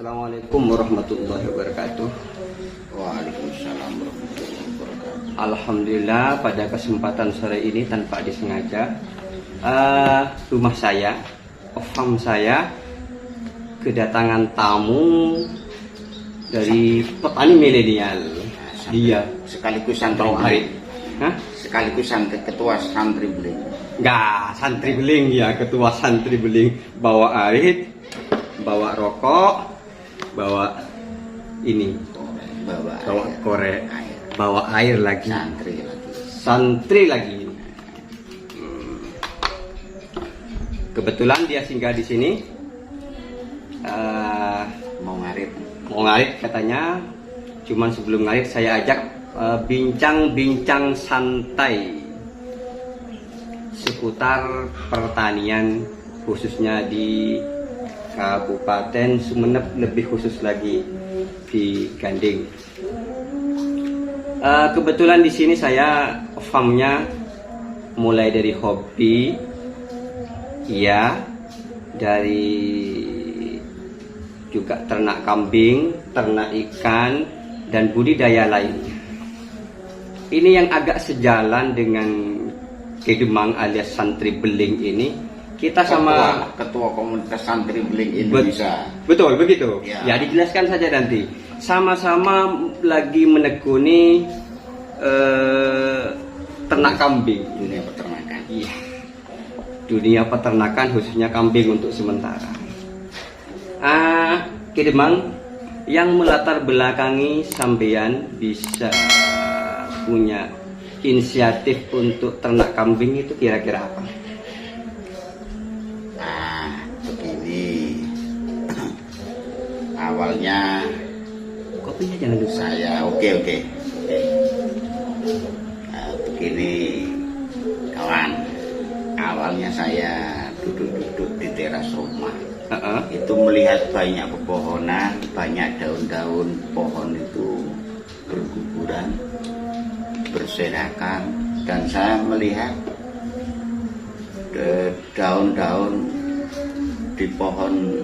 Assalamualaikum warahmatullahi wabarakatuh. Waalaikumsalam warahmatullahi wabarakatuh. Alhamdulillah pada kesempatan sore ini tanpa disengaja rumah saya, farm saya kedatangan tamu dari petani milenial. Dia sekaligus santri tahu hari. Hah? Sekaligus ketua santri beling. Enggak, santri beling ya, ketua santri beling. Bawa arit, bawa rokok, bawa ini, bawa korek, air. bawa air lagi. Santri lagi. Kebetulan dia singgah di sini. Mau ngarit katanya. Cuman sebelum ngarit saya ajak bincang-bincang santai seputar pertanian, khususnya di Kabupaten Sumeneb, lebih khusus lagi di Ganding. Kebetulan di sini saya farmnya mulai dari hobi, ya, dari juga ternak kambing, ternak ikan, dan budidaya lainnya. Ini yang agak sejalan dengan Kedemang alias santri beling ini. Kita sama ketua komunitas santri beling Indonesia. Betul begitu. Ya, dijelaskan saja nanti. Sama-sama lagi menekuni ternak kambing. Dunia peternakan. Iya. Dunia peternakan khususnya kambing untuk sementara. Kedemang, yang melatar belakangi sampean bisa punya inisiatif untuk ternak kambing itu kira-kira apa? Begini. Awalnya Kopinya jangan lupa. saya oke. Begini kawan, awalnya saya duduk-duduk di teras rumah. Itu melihat banyak pepohonan, banyak daun-daun pohon itu berguguran, berserakan, dan saya melihat daun-daun di pohon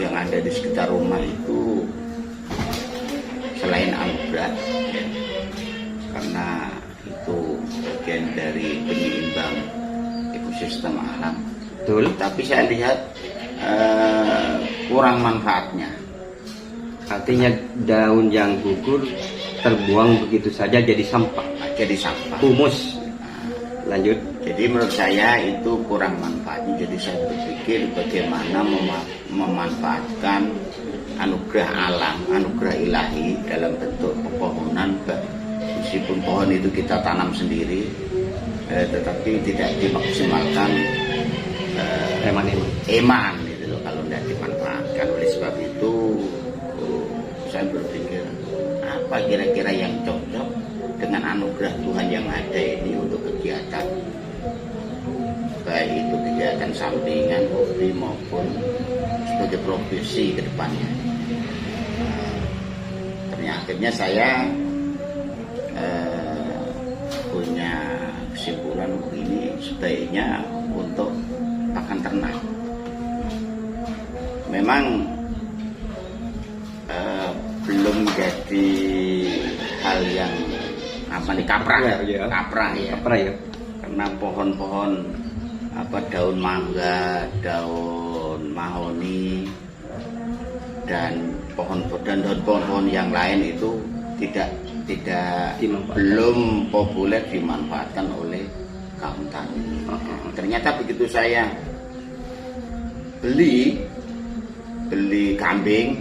yang ada di sekitar rumah itu selain anugerah, ya, karena itu bagian dari penyeimbang ekosistem alam. Betul. Tapi saya lihat kurang manfaatnya. Artinya daun yang gugur terbuang begitu saja jadi sampah. Humus. Lanjut. Jadi menurut saya itu kurang manfaatnya. Jadi saya berpikir bagaimana memanfaatkan anugerah alam, anugerah ilahi dalam bentuk pepohonan. Meskipun pohon itu kita tanam sendiri, tetapi tidak dimaksimalkan eman gitu loh, kalau tidak dimanfaatkan. Oleh sebab itu saya berpikir apa kira-kira yang cocok dengan anugerah Tuhan yang ada ini untuk kegiatan, baik itu kegiatan sampingan, hobi maupun sebagai profesi ke depannya. Akhirnya saya punya kesimpulan begini, sebaiknya untuk pakan ternak. Memang belum jadi hal yang kaprah ya. Karena pohon-pohon daun mangga, daun mahoni, dan pohon-pohon yang lain itu tidak belum populer dimanfaatkan oleh kaum tani. Ternyata begitu saya beli kambing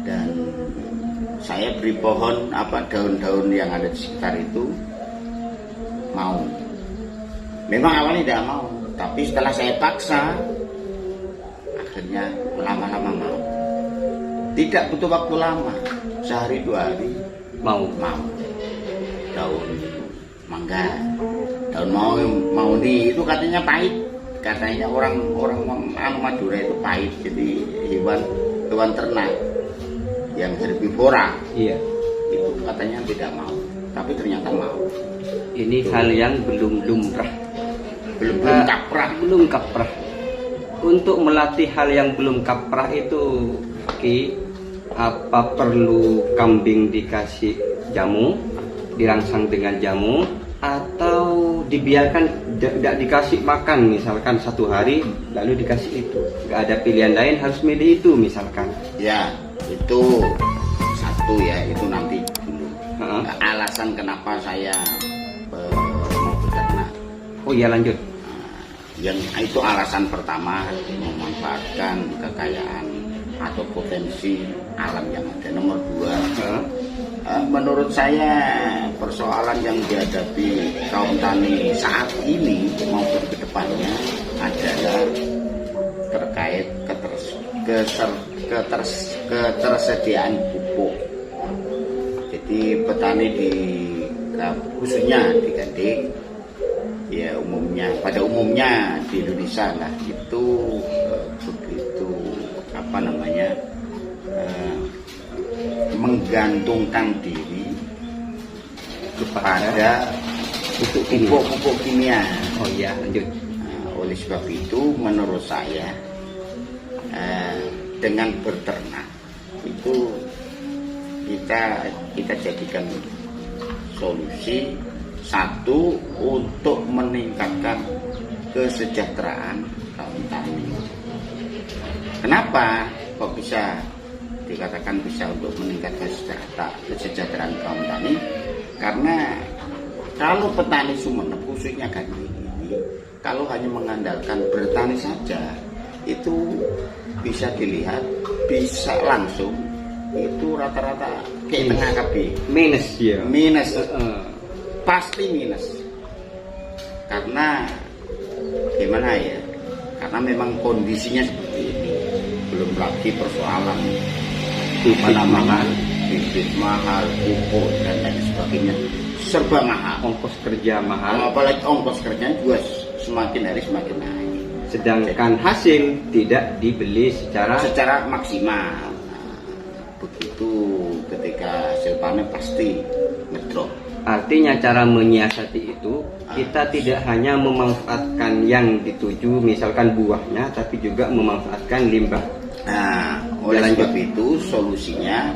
dan saya beri pohon daun-daun yang ada di sekitar itu, mau. Memang awalnya tidak mau, tapi setelah saya paksa, akhirnya lama-lama mau. Tidak butuh waktu lama, sehari 2 hari mau. Daun mangga, daun mahoni itu katanya pahit. Katanya orang Madura itu pahit, jadi hewan ternak yang herbivora. Iya. Itu katanya tidak mau, tapi ternyata mau. Ini hal yang belum lumrah. Belum kaprah. Untuk melatih hal yang belum kaprah itu Ki, apa perlu kambing dikasih jamu, dirangsang dengan jamu, atau dibiarkan tidak dikasih makan, misalkan 1 hari lalu dikasih itu, nggak ada pilihan lain, harus milih itu misalkan? Ya, itu satu ya, itu nanti dulu. Alasan kenapa saya mau beternak. Oh iya, lanjut. Yang itu alasan pertama, memanfaatkan kekayaan atau potensi alam yang ada. Nomor 2, menurut saya persoalan yang dihadapi kaum tani saat ini maupun kedepannya adalah terkait ketersediaan pupuk. Jadi petani khususnya di Gading, ya pada umumnya di Indonesia lah itu begitu menggantungkan diri kepada pupuk kimia. Oh iya, lanjut. Oleh sebab itu menurut saya dengan berternak itu kita jadikan solusi satu untuk meningkatkan kesejahteraan kaum tani. Kenapa kok bisa dikatakan bisa untuk meningkatkan kesejahteraan kaum tani? Karena kalau petani Sumeneb khususnya Gading ini, kalau hanya mengandalkan bertani saja, itu bisa dilihat bisa langsung itu rata-rata kayak tengah kabeh. Minus ya. Minus. Pasti minus. Karena gimana ya? Karena memang kondisinya seperti ini. Belum lagi persoalan bibit mahal, pupuk dan lain sebagainya, serba mahal. Ongkos kerja mahal. Apalagi ongkos kerjanya juga semakin hari semakin naik. Sedangkan hasil tidak dibeli secara maksimal. Begitu ketika hasil panen pasti ngedrop. Artinya cara menyiasati itu, kita tidak hanya memanfaatkan yang dituju, misalkan buahnya, tapi juga memanfaatkan limbah. Nah, oleh sebab itu solusinya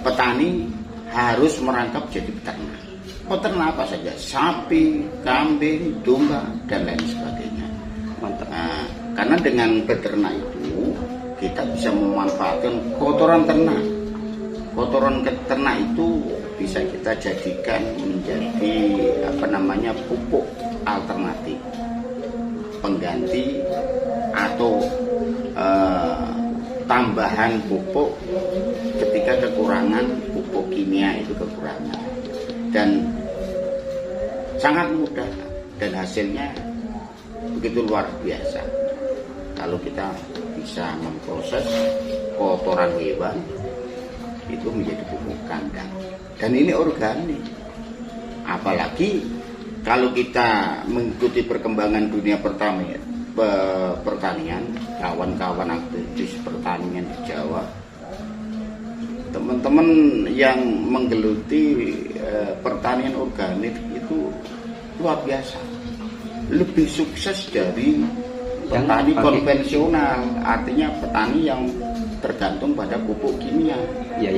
petani harus merangkap jadi peternak. Peternak apa saja, sapi, kambing, domba, dan lain sebagainya. Mantap. Nah, karena dengan beternak itu kita bisa memanfaatkan kotoran ternak. Kotoran ternak itu bisa kita jadikan menjadi pupuk alternatif, pengganti atau tambahan pupuk ketika kekurangan pupuk kimia itu kekurangan, dan sangat mudah dan hasilnya begitu luar biasa kalau kita bisa memproses kotoran hewan itu menjadi pupuk kandang, dan ini organik. Apalagi kalau kita mengikuti perkembangan dunia pertanian, kawan-kawan aktivis pertanian di Jawa, teman-teman yang menggeluti pertanian organik itu luar biasa, lebih sukses dari petani konvensional, artinya petani yang tergantung pada pupuk kimia. Ya.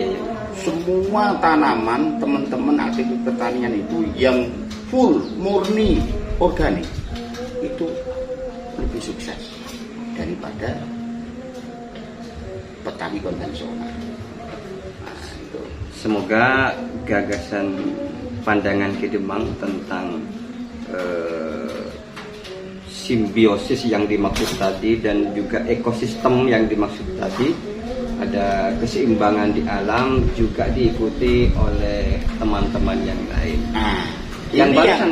Semua tanaman teman-teman aktivis pertanian itu yang full murni organik itu lebih sukses daripada petani konvensional. Nah, itu. Semoga gagasan pandangan Ki Demang tentang simbiosis yang dimaksud tadi dan juga ekosistem yang dimaksud tadi, ada keseimbangan di alam, juga diikuti oleh teman-teman yang lain.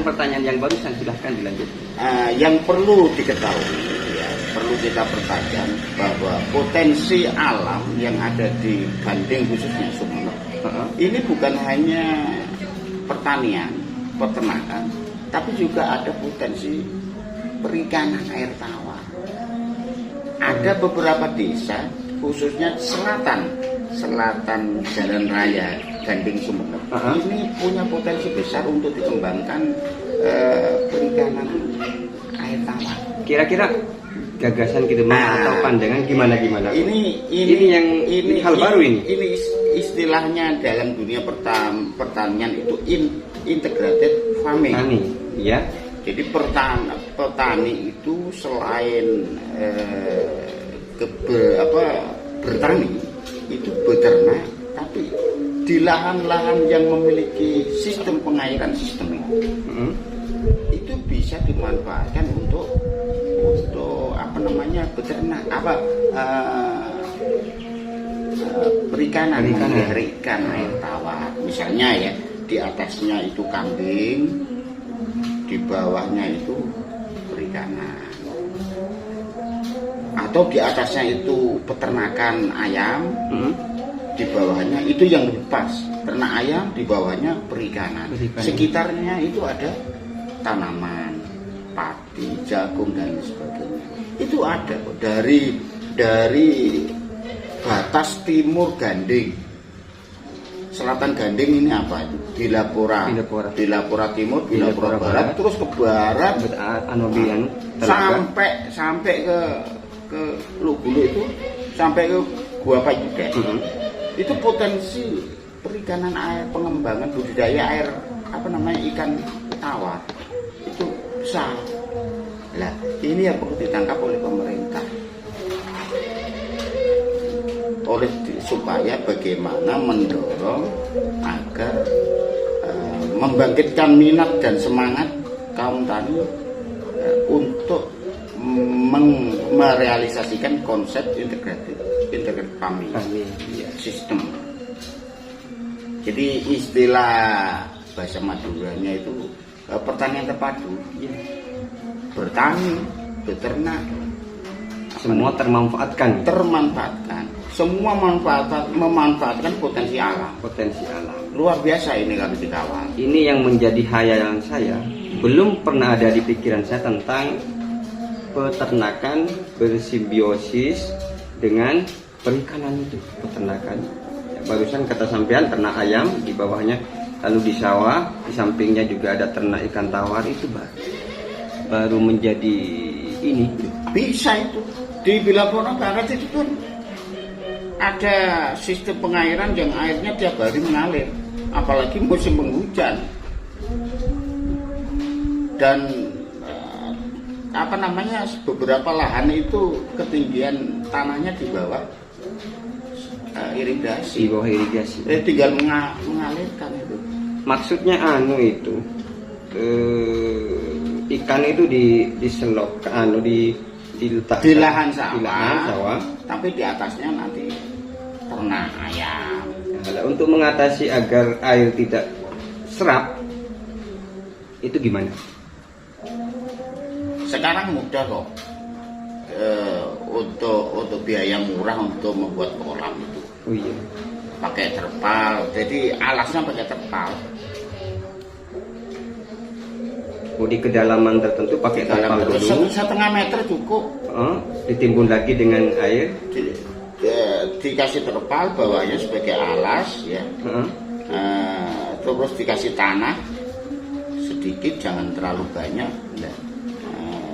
Pertanyaan yang barusan silahkan dilanjut. Yang perlu diketahui, ya, perlu kita pertajam bahwa potensi alam yang ada di Gading khususnya Sumeneb ini bukan hanya pertanian, peternakan, tapi juga ada potensi perikanan air tawar. Ada beberapa desa khususnya selatan Jalan Raya Gading Sumeneb ini punya potensi besar untuk dikembangkan perikanan air tawar. Kira-kira gagasan Kidemang atau pandangan gimana? Ini hal baru ini. Ini istilahnya dalam dunia pertanian itu integrated farming. Tani, ya. Jadi petani itu selain bertani itu beternak, tapi di lahan-lahan yang memiliki sistem pengairan sistemik itu bisa dimanfaatkan untuk beternak perikanan, memelihara ikan air tawar. Misalnya ya, di atasnya itu kambing, di bawahnya itu perikanan, atau di atasnya itu peternakan ayam, di bawahnya itu yang lepas ternak ayam, di bawahnya perikanan. Sekitarnya itu ada tanaman, padi, jagung dan sebagainya. Itu ada kok dari batas timur Ganding, selatan Ganding ini apa itu? Bilapora timur, Bilapora barat, terus ke barat, sampai ke Lubulu itu, sampai ke Gua Payudet. Itu potensi perikanan air, pengembangan budidaya air ikan tawar itu besar. Lah, ini yang perlu ditangkap oleh pemerintah, supaya bagaimana mendorong agar membangkitkan minat dan semangat kaum tani untuk merealisasikan konsep integrated farming system. Jadi istilah bahasa Maduranya itu pertanian terpadu. Bertani, beternak, semua termanfaatkan. Semua memanfaatkan potensi alam. Luar biasa ini kalau dikawal. Ini yang menjadi khayalan saya. Belum pernah ada di pikiran saya tentang peternakan bersimbiosis dengan perikanan itu. Peternakan. Ya, barusan kata sampean ternak ayam, di bawahnya lalu di sawah, di sampingnya juga ada ternak ikan tawar, itu baru menjadi ini. Bisa itu. Di Bilapora Barat itu pun ada sistem pengairan yang airnya tiap hari mengalir, apalagi musim penghujan. Dan beberapa lahan itu ketinggian tanahnya di bawah irigasi. Tinggal mengalirkan itu. Maksudnya itu ikan itu diselokkan, diletakkan di lahan sawah, tapi di atasnya nanti ternak ayam. Nah, untuk mengatasi agar air tidak serap, itu gimana? Sekarang mudah kok, untuk biaya murah untuk membuat kolam itu. Oh iya. Pakai terpal, jadi alasnya pakai terpal. Di kedalaman tertentu pakai terpal dulu. 1,5 meter cukup. Ditimbun lagi dengan air. Dikasih terpal, bawahnya sebagai alas, ya. Terus dikasih tanah sedikit, jangan terlalu banyak.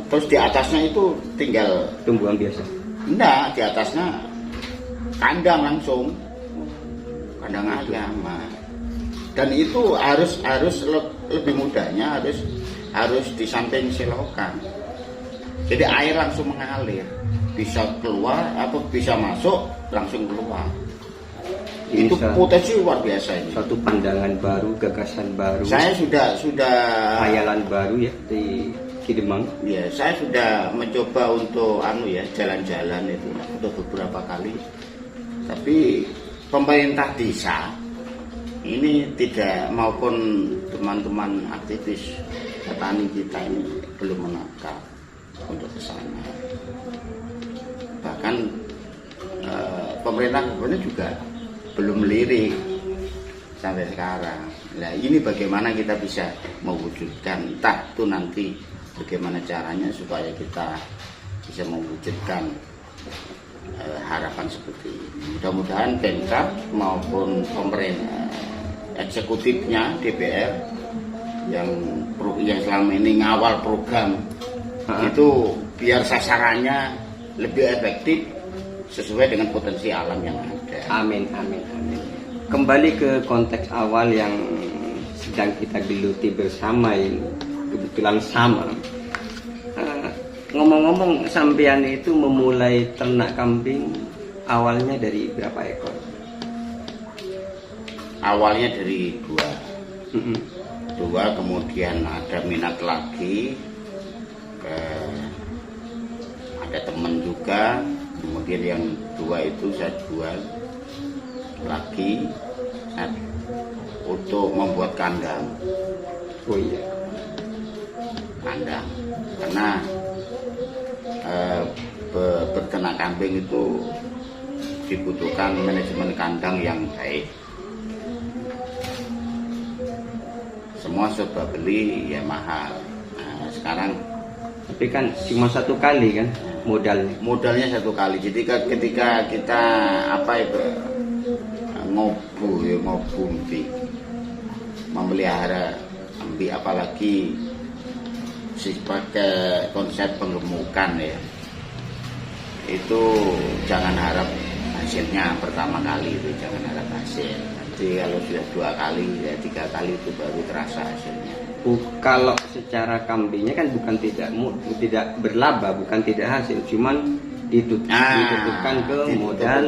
Terus di atasnya itu tinggal tumbuhan biasa. Enggak, di atasnya kandang langsung, kandang ayam. Dan itu harus lebih mudahnya harus di samping selokan. Jadi air langsung mengalir, bisa keluar atau bisa masuk langsung keluar. Itu potensi luar biasa ini. Satu pandangan baru, gagasan baru. Saya sudah khayalan baru ya di Kidemang. Ya, saya sudah mencoba untuk jalan-jalan itu untuk beberapa kali. Tapi pemerintah desa ini tidak, maupun teman-teman aktivis petani kita ini belum menangkap untuk ke sana. Bahkan pemerintah juga belum melirik sampai sekarang. Nah, ini bagaimana kita bisa mewujudkan, entah itu nanti bagaimana caranya supaya kita bisa mewujudkan harapan seperti ini. Mudah-mudahan Pemkab maupun pemerintah eksekutifnya DPR yang selama ini ngawal program Itu biar sasarannya lebih efektif sesuai dengan potensi alam yang ada. Amin, amin, amin. Kembali ke konteks awal yang sedang kita geluti bersama ini, kebetulan sama. Ngomong-ngomong, sampean itu memulai ternak kambing awalnya dari berapa ekor? Awalnya dari dua. Mm-mm. Dua, kemudian ada minat lagi, ada teman juga, kemudian yang dua itu saya jual lagi untuk membuat kandang. Oh iya. Kandang, karena berternak kambing itu dibutuhkan manajemen kandang yang baik. Semua serba beli ya mahal. Nah, sekarang Tapi kan cuma satu kali kan modalnya. modalnya satu kali. Jadi ketika kita ngobu memelihara ambi, apalagi pakai konsep penggemukan ya, itu jangan harap hasilnya pertama kali, itu jangan harap hasil. Nanti kalau sudah dua kali ya tiga kali itu baru terasa hasilnya. Kalau secara kambingnya kan bukan tidak berlaba, bukan tidak hasil, cuman ditutupkan ke modal.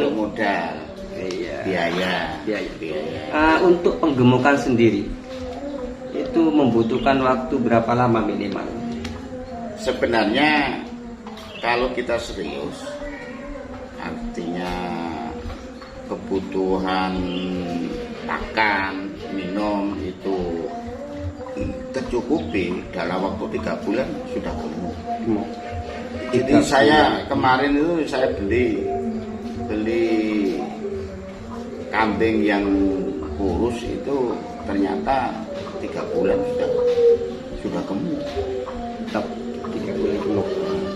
Iya. Biaya. Untuk penggemukan sendiri itu membutuhkan waktu berapa lama minimal? Sebenarnya kalau kita serius, artinya kebutuhan makan, minum itu tercukupi dalam waktu 3 bulan sudah gemuk. Jadi saya kemarin itu saya beli kambing yang kurus itu ternyata 3 bulan sudah gemuk. Tetap 3 bulan gemuk.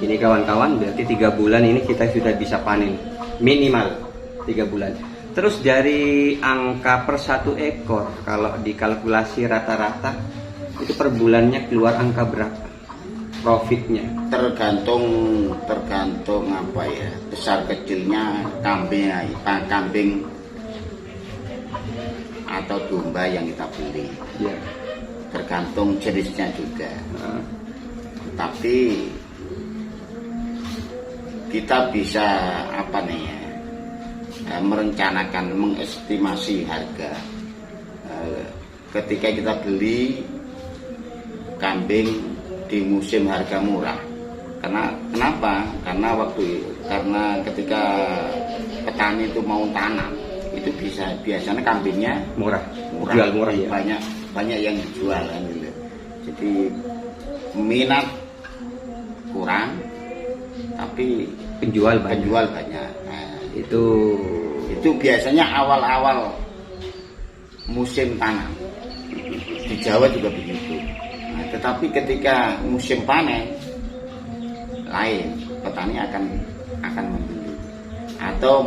Ini kawan-kawan berarti 3 bulan ini kita sudah bisa panen minimal 3 bulan. Terus dari angka per 1 ekor kalau dikalkulasi rata-rata itu per bulannya keluar angka berapa profitnya? Tergantung apa ya, besar kecilnya kambing atau domba yang kita beli. Ya. Tergantung jenisnya juga. Tapi kita bisa merencanakan, mengestimasi harga ketika kita beli kambing di musim harga murah. Kenapa? Karena ketika petani itu mau tanam itu biasanya kambingnya murah. Jual murah ya. Banyak yang dijual kan gitu. Jadi minat kurang tapi penjual banyak. Nah, itu biasanya awal-awal musim tanam. Di Jawa juga begitu. Nah, tetapi ketika musim panen lain, petani akan membeli. Atau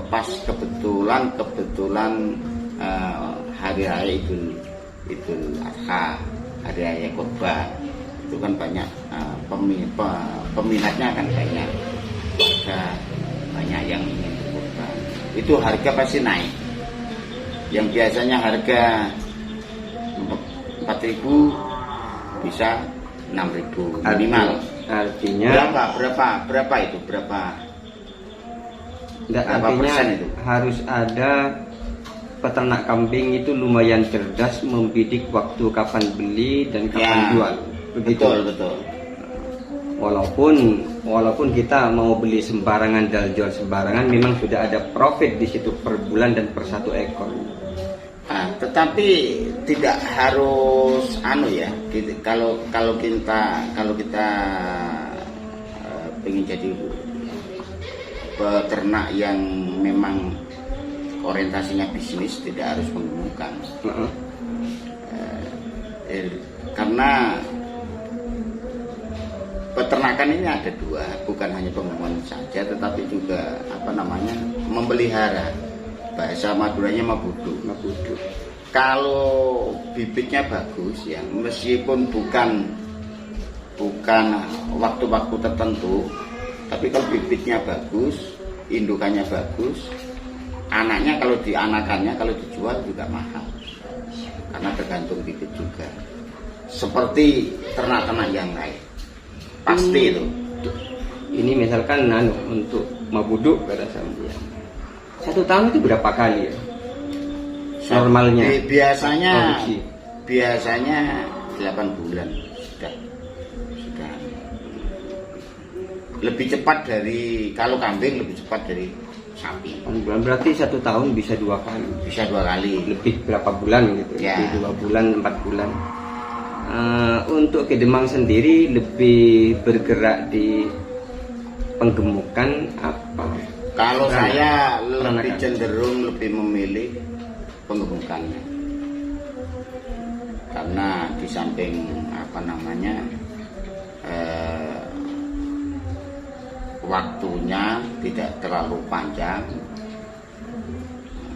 pas kebetulan hari raya Idul Adha, hari raya Kurban, itu kan banyak peminatnya akan banyak, warga banyak yang ingin berkurban. Itu harga pasti naik. Yang biasanya harga 4.000 bisa 6.000 minimal. Artinya berapa itu? Berapa artinya persen itu? harus ada peternak kambing itu lumayan cerdas membidik waktu kapan beli dan kapan jual. Begitu. Betul. Walaupun kita mau beli sembarangan dan jual sembarangan, memang sudah ada profit di situ per bulan dan per 1 ekor. Nah, tetapi tidak harus kalau kita pengen jadi peternak yang memang orientasinya bisnis, tidak harus menggunakan. Karena peternakan ini ada dua, bukan hanya pengumuman saja, tetapi juga memelihara. Bahasa Maduranya mabudu. Kalau bibitnya bagus ya, meskipun bukan bukan waktu-waktu tertentu, tapi kalau bibitnya bagus, indukannya bagus, anaknya kalau dianakannya kalau dijual juga mahal, karena tergantung bibit juga. Seperti ternak-ternak yang lain, pasti itu. Ini misalkan untuk mabuduk kata saya, 1 tahun itu berapa kali ya? Normalnya produksi. biasanya 8 bulan sudah lebih cepat dari, kalau kambing lebih cepat dari sapi. 8 bulan berarti 1 tahun bisa 2 kali. Bisa 2 kali. Lebih berapa bulan gitu? Ya. Lebih 2 bulan, 4 bulan. Untuk Kedemang sendiri lebih bergerak di penggemukan apa? Kalau saya lebih peranakan. cenderung lebih memilih penggemukannya, karena di samping apa namanya waktunya tidak terlalu panjang.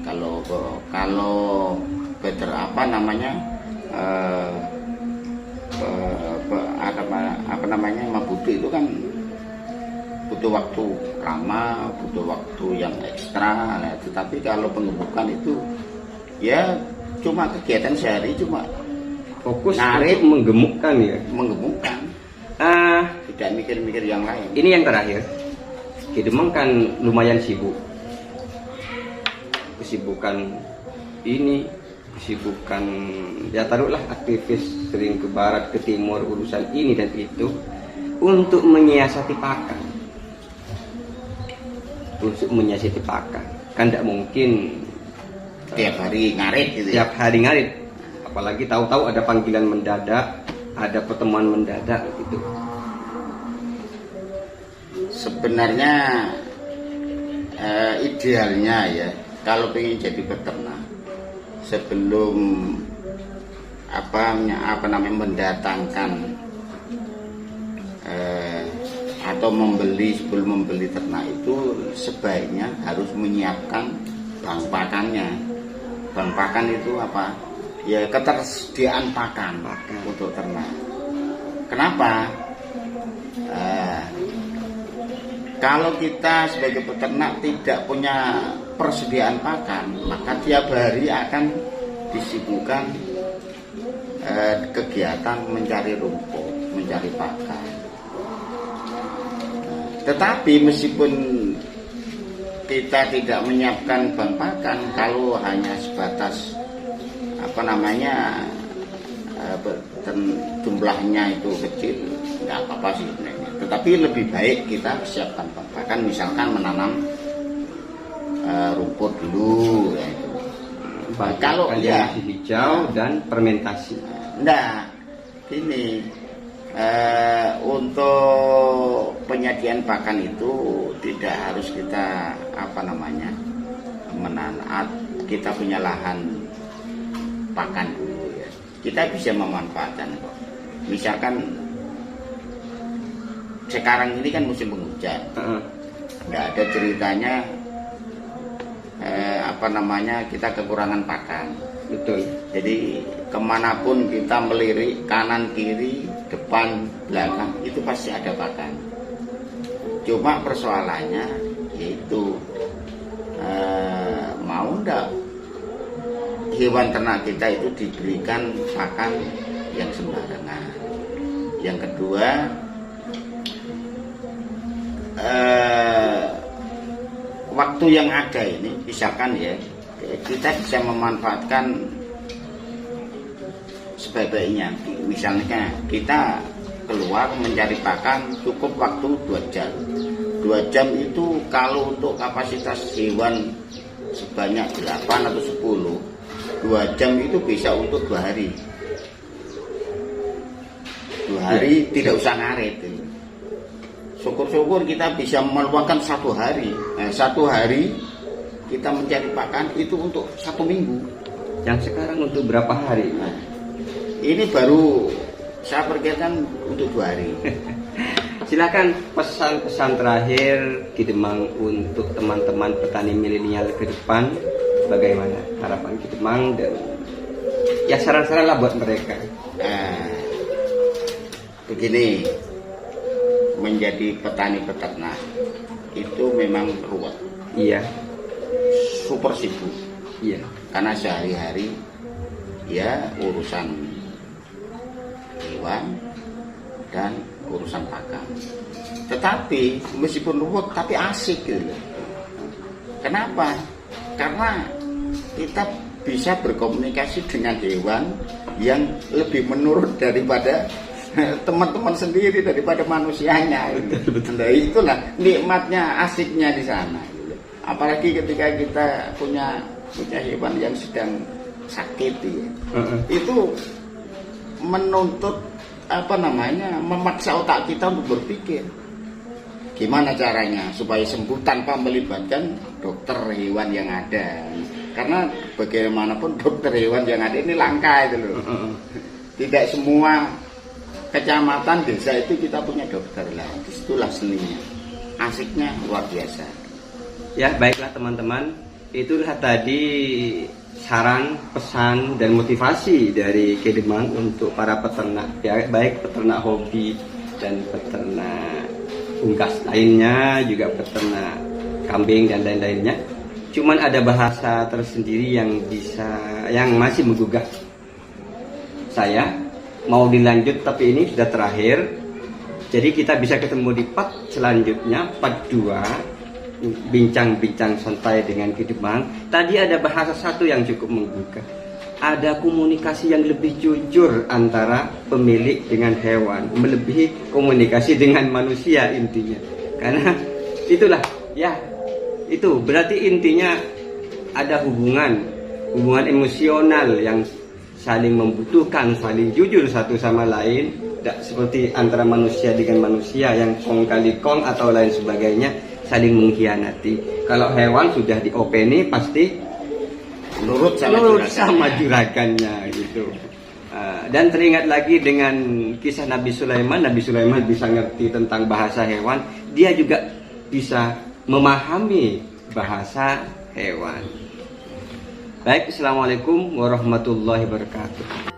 Kalau better apa namanya apa namanya mabuduk itu kan butuh waktu lama, butuh waktu yang ekstra. Nah, tetapi kalau penggemukan itu ya cuma kegiatan sehari, cuma Fokus narik, untuk menggemukkan ya. menggemukkan, tidak mikir-mikir yang lain. Ini yang terakhir. Kedemang kan lumayan sibuk. Kesibukan ini, kesibukan ya taruhlah aktivis, sering ke barat, ke timur, urusan ini dan itu, untuk menyiasati pakan. Untuk menyiasati pakan. Kan tidak mungkin Tiap hari ngarit gitu ya. tiap hari ngarit. Apalagi tahu-tahu ada panggilan mendadak, ada pertemuan mendadak gitu. Sebenarnya idealnya ya, kalau ingin jadi peternak, sebelum apa namanya mendatangkan atau sebelum membeli ternak itu sebaiknya harus menyiapkan bank pakannya. Bank pakan itu apa? Ya ketersediaan pakan untuk ternak. Kenapa? Kalau kita sebagai peternak tidak punya persediaan pakan, maka tiap hari akan disibukkan kegiatan mencari rumput, mencari pakan. Tetapi meskipun kita tidak menyiapkan bank pakan, kalau hanya sebatas apa namanya jumlahnya itu kecil, nggak apa-apa sih sebenarnya. Tetapi lebih baik kita siapkan bank pakan, misalkan menanam rumput dulu ya itu. Kalau ya hijau dan fermentasi. enggak, ini untuk penyediaan pakan itu tidak harus kita apa namanya kita punya lahan pakan dulu ya. Kita bisa memanfaatkan kok. Misalkan sekarang ini kan musim penghujan, nggak ada ceritanya apa namanya kita kekurangan pakan. Betul. Jadi kemanapun kita melirik, kanan kiri, depan belakang, itu pasti ada pakan. Cuma persoalannya yaitu mau ndak hewan ternak kita itu diberikan pakan yang sembarangan. Yang kedua, waktu yang ada ini, misalkan ya, kita bisa memanfaatkan sebaik-baiknya. Misalnya kita keluar mencari pakan cukup waktu 2 jam. 2 jam itu kalau untuk kapasitas hewan sebanyak 8 atau 10, 2 jam itu bisa untuk 2 hari. 2 hari tidak usah ngarit. Syukur-syukur kita bisa meluangkan 1 hari. Nah, 1 hari kita mencari pakan itu untuk 1 minggu. Yang sekarang untuk berapa hari? Nah, ini baru saya perkirakan untuk 2 hari. Silakan pesan-pesan terakhir Kedemang untuk teman-teman petani milenial ke depan, bagaimana harapan Kedemang dan ya saran-saran lah buat mereka. Begini, menjadi petani peternak itu memang ruwet, Iya. super sibuk. Iya. Karena sehari-hari ya urusan hewan dan urusan pakan. Tetapi meskipun ruwet tapi asik gitu loh. Kenapa? Karena kita bisa berkomunikasi dengan hewan yang lebih menurut daripada teman-teman sendiri, daripada manusianya. Nah, itulah nikmatnya, asiknya di sana. Apalagi ketika kita punya hewan yang sedang sakit, ya. Itu menuntut memaksa otak kita untuk berpikir gimana caranya supaya sembuh tanpa melibatkan dokter hewan yang ada. Karena bagaimanapun dokter hewan yang ada ini langka itu loh. Tidak semua kecamatan, desa itu kita punya dokter lah. Disitulah seninya, asiknya luar biasa. Ya, baiklah teman-teman, itulah tadi saran, pesan, dan motivasi dari Kedemang untuk para peternak, ya, baik peternak hobi dan peternak unggas lainnya, juga peternak kambing dan lain-lainnya. Cuman ada bahasa tersendiri yang masih menggugah saya. Mau dilanjut tapi ini sudah terakhir. Jadi kita bisa ketemu di part selanjutnya, part 2, bincang-bincang santai dengan Kedemang. Tadi ada bahasa satu yang cukup menggugah. Ada komunikasi yang lebih jujur antara pemilik dengan hewan, melebihi komunikasi dengan manusia intinya. Karena itulah, ya, itu berarti intinya ada hubungan emosional yang saling membutuhkan, saling jujur satu sama lain. Tidak seperti antara manusia dengan manusia yang kong kali kong atau lain sebagainya, saling mengkhianati. Kalau hewan sudah diopeni pasti Nurut sama juragannya gitu. Dan teringat lagi dengan kisah Nabi Sulaiman. Nabi Sulaiman bisa ngerti tentang bahasa hewan, dia juga bisa memahami bahasa hewan. Baik, assalamualaikum warahmatullahi wabarakatuh.